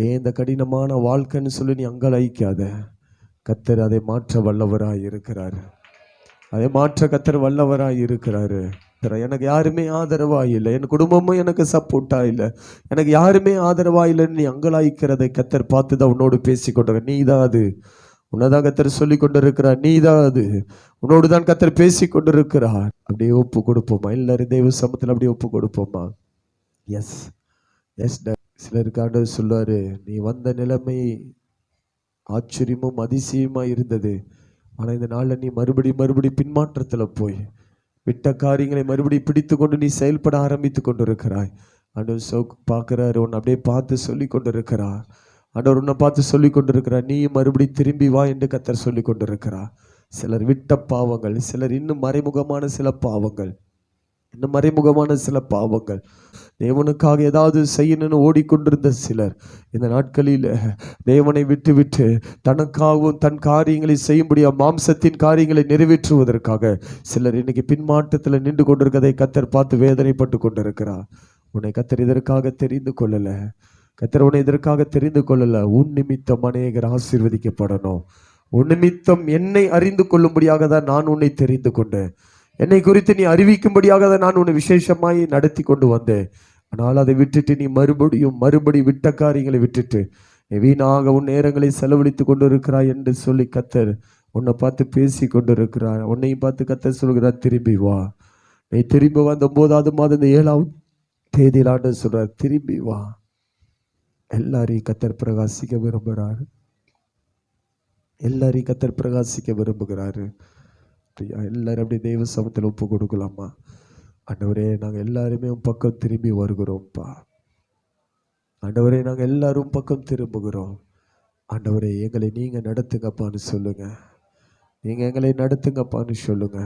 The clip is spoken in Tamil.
ஏன் இந்த கடினமான வாழ்க்கைன்னு சொல்லி நீ அங்கலாய்க்காத. கர்த்தர் அதை மாற்ற வல்லவராய் இருக்கிறார். அதை மாற்ற கர்த்தர் வல்லவராய் இருக்கிறாரு. எனக்கு யாருமே ஆதரவா இல்லை, என் குடும்பமும் எனக்கு சப்போர்ட்டா இல்லை, எனக்கு யாருமே ஆதரவா இல்லைன்னு நீ அங்கலாய்க்கிறதை கர்த்தர் பார்த்து தான் உன்னோடு பேசி கொண்டு, நீ தான் அது, உன்னதான் கர்த்தர் சொல்லி கொண்டிருக்கிறார், நீ தான் அது, உன்னோடு தான் கர்த்தர் பேசி கொண்டிருக்கிறார். அப்படியே ஒப்பு கொடுப்போமா? எல்லாரும் தெய்வ சமூகத்தில் அப்படியே ஒப்பு கொடுப்போமா? Yes yes. சிலருக்கு ஆண்டவர் சொல்லுவாரு, நீ வந்த நிலைமை ஆச்சரியமும் அதிசயமா இருந்தது, ஆனா இந்த நாள்ல நீ மறுபடி பின்மாற்றத்துல போய் விட்ட காரியங்களை மறுபடி பிடித்து கொண்டு நீ செயல்பட ஆரம்பித்து கொண்டிருக்கிறாய். ஆண்டவர் பார்க்கிறாரு, உன்னை அப்படியே பார்த்து சொல்லி கொண்டிருக்கிறார். ஆண்டவர் உன்னை பார்த்து சொல்லி கொண்டிருக்கிறார், நீ மறுபடி திரும்பி வா என்று கர்த்தர் சொல்லி கொண்டிருக்கிறார். சிலர் விட்ட பாவங்கள், சிலர் இன்னும் மறைமுகமான சில பாவங்கள், இன்னும் மறைமுகமான சில பாவங்கள், தேவனுக்காக ஏதாவது செய்யணும்னு ஓடிக்கொண்டிருந்த சிலர் இந்த நாட்களில் தேவனை விட்டு விட்டு தனக்காகவும் தன் காரியங்களை செய்யும்படியா மாம்சத்தின் காரியங்களை நிறைவேற்றுவதற்காக சிலர் இன்னைக்கு பின்மாற்றத்தில் நின்று கொண்டிருக்கதை கர்த்தர் பார்த்து வேதனைப்பட்டு கொண்டிருக்கிறார். உன்னை கர்த்தர் இதற்காக தெரிந்து கொள்ளல, கர்த்தர் உன்னை இதற்காக தெரிந்து கொள்ளல. உன் நிமித்தம் அநேகர் ஆசீர்வதிக்கப்படணும். உன் நிமித்தம் என்னை அறிந்து கொள்ளும்படியாக தான் நான் உன்னை தெரிந்து கொண்டேன். என்னை குறித்து நீ அறிவிக்கும்படியாக தான் நான் உன்னை விசேஷமாய் நடத்தி கொண்டு வந்தேன். ஆனால் அதை விட்டுட்டு நீ மறுபடி விட்ட காரியங்களை விட்டுட்டு வீணாக உன் நேரங்களை செலவழித்து கொண்டு இருக்கிறாய் என்று சொல்லி கர்த்தர் உன்னை பார்த்து பேசி கொண்டு இருக்கிறார். உன்னையும் பார்த்து கர்த்தர் சொல்கிறார், திரும்பி வா. நீ திரும்பி வந்த 9ஆவது மாதம் 7ஆம் தேதியில் ஆண்டவர் சொல்றார், திரும்பி வா. எல்லாரையும் கர்த்தர் பிரகாசிக்க விரும்புகிறார். எல்லாரையும் கர்த்தர் பிரகாசிக்க விரும்புகிறாரு. எல்லாரும் அப்படியே தெய்வ சமூகத்தில் ஒப்பு கொடுக்கலாமா? ஆண்டவரே, நாங்கள் எல்லாருமே உன் பக்கம் திரும்பி வருகிறோம்ப்பா. ஆண்டவரே, நாங்கள் எல்லாரும் பக்கம் திரும்புகிறோம். ஆண்டவரே, எங்களை நீங்க நடத்துங்கப்பான்னு சொல்லுங்க. நீங்க எங்களை நடத்துங்கப்பான்னு சொல்லுங்க.